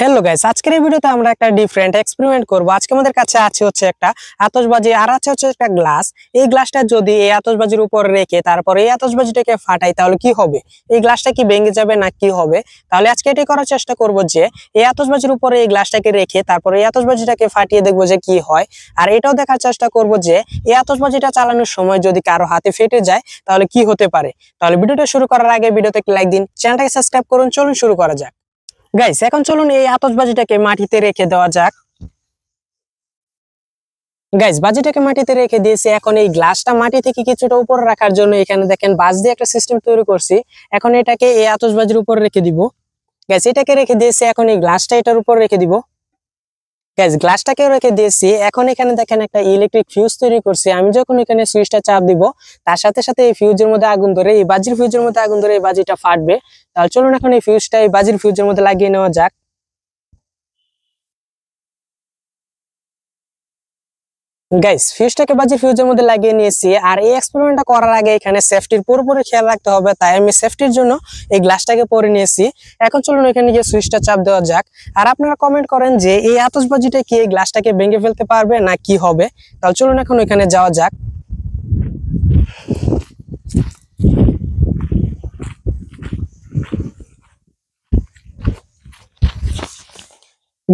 Hello guys, আজকের এই ভিডিওতে আমরা একটা ডিফারেন্ট এক্সপেরিমেন্ট করব। আজকে আমাদের কাছে আছে হচ্ছে একটা আতশবাজি আর আছে হচ্ছে একটা গ্লাস। এই গ্লাসটা যদি এই আতশবাজির উপর রেখে তারপর এই আতশবাজিটাকে ফাটাই তাহলে কি হবে? এই গ্লাসটা কি ভেঙে যাবে না কি হবে? তাহলে আজকে এটাই করার চেষ্টা করব যে এই আতশবাজির উপরে এই গ্লাসটাকে রেখে তারপর এই আতশবাজিটাকে ফাটিয়ে দেখবো যে কি হয়। আর এটাও দেখার চেষ্টা করব যে এই আতশবাজিটা চালানোর সময় যদি কারো হাতে ফেটে যায় তাহলে কি হতে পারে। তাহলে ভিডিওটা শুরু করার আগে ভিডিওতে একটা লাইক দিন, চ্যানেলটাকে সাবস্ক্রাইব করুন। চলুন শুরু করা যাক। গাইস, এখন চলুন এই আতশবাজিটাকে মাটিতে রেখে দেওয়া যাক। গাইস, বাজিটাকে মাটিতে রেখে দিয়েছি। এখন এই গ্লাসটা মাটি থেকে কিছুটা উপরে রাখার জন্য এখানে দেখেন বাঁশ দিয়ে একটা সিস্টেম তৈরি করছি। এখন এটাকে এই আতশবাজির উপর রেখে দিব। গাইস, এটাকে রেখে দিয়েছি। এখন এই গ্লাসটা এটার উপর রেখে দিব। গাইস, গ্লাসটাকে রেখে দিয়েছি। এখন এখানে দেখেন একটা ইলেকট্রিক ফিউজ তৈরি করছি। আমি যখন এখানে সুইচটা চাপ দিব তার সাথে সাথে এই ফিউজের মধ্যে আগুন ধরে, এই বাজির ফিউজের মধ্যে আগুন ধরে এই বাজিটা ফাটবে। তাহলে চলুন এখন এই ফিউজটা এই বাজির ফিউজের মধ্যে লাগিয়ে নেওয়া যাক। গাইস, ফিউজটাকে বাজির ফিউজের মধ্যে লাগিয়ে নিয়েছি। আর এই এক্সপেরিমেন্টটা করার আগে এখানে সেফটির পুরোপুরি খেয়াল রাখতে হবে, তাই আমি সেফটির জন্য এই গ্লাসটাকে পরে নিয়েছি। এখন চলুন এখানে গিয়ে সুইচটা চাপ দেওয়া যাক। আর আপনারা কমেন্ট করেন যে এই আতশবাজিটা কি এই গ্লাসটাকে ভেঙে ফেলতে পারবে না কি হবে। তাহলে চলুন এখন ওইখানে যাওয়া যাক।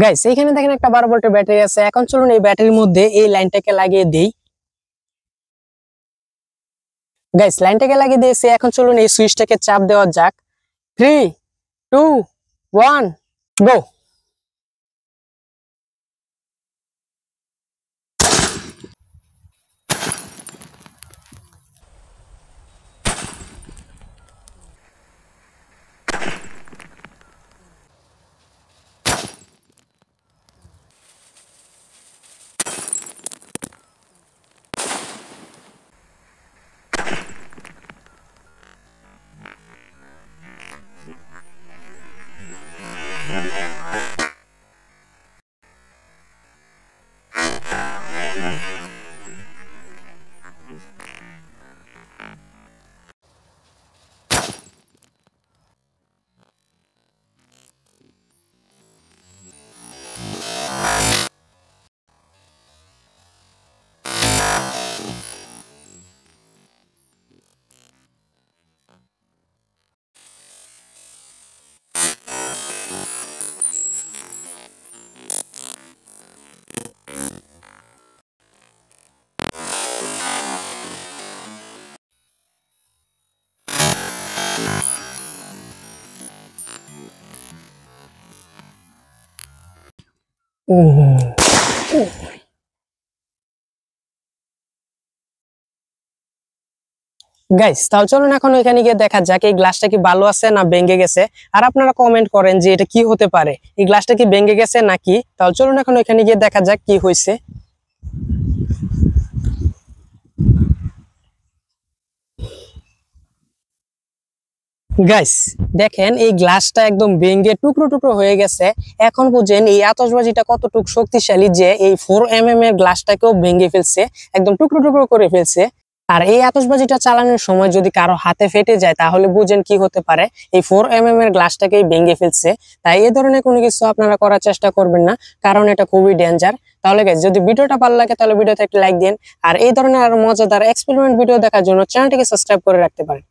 গাইস, এইখানে দেখেন একটা 12 ভোল্টের ব্যাটারি আছে। এখন চলুন এই ব্যাটারির মধ্যে এই লাইনটাকে লাগিয়ে দেই। গাইস, লাইনটাকে লাগিয়ে দিয়েছি। এখন চলুন এই সুইচটাকে চাপ দেওয়া যাক। 3 2 1 গো। গাইস, তাহলে চলুন এখন এখানে গিয়ে দেখা যাক এই গ্লাসটা কি ভালো আছে না ভেঙে গেছে। আর আপনারা কমেন্ট করেন যে এটা কি হতে পারে, এই গ্লাসটা কি ভেঙে গেছে নাকি। তাহলে চলুন এখন এখানে গিয়ে দেখা যাক কি হয়েছে। গাইস, দেখেন এই গ্লাসটা একদম ভেঙে টুকরো টুকরো হয়ে গেছে। এখন বুঝেন এই আতশবাজিটা কতটুকু শক্তিশালী যে এই 4mm এর গ্লাসটাকেও ভেঙে ফেলছে, একদম টুকরো টুকরো করে ফেলছে। আর এই আতশবাজিটা চালানোর সময় যদি কারো হাতে ফেটে যায় তাহলে বুঝেন কি হতে পারে, এই 4mm এর গ্লাসটাকেই ভেঙে ফেলছে। তাই এই ধরনের কোনো কিছু আপনারা করার চেষ্টা করবেন না, কারণ এটা খুবই ডেঞ্জার। তাহলে গাইস, যদি ভিডিওটা ভালো লাগে তাহলে ভিডিওতে একটা লাইক দিন। আর এই ধরনের আরো মজাদার এক্সপেরিমেন্ট ভিডিও দেখার জন্য চ্যানেলটিকে সাবস্ক্রাইব করে রাখতে পারেন।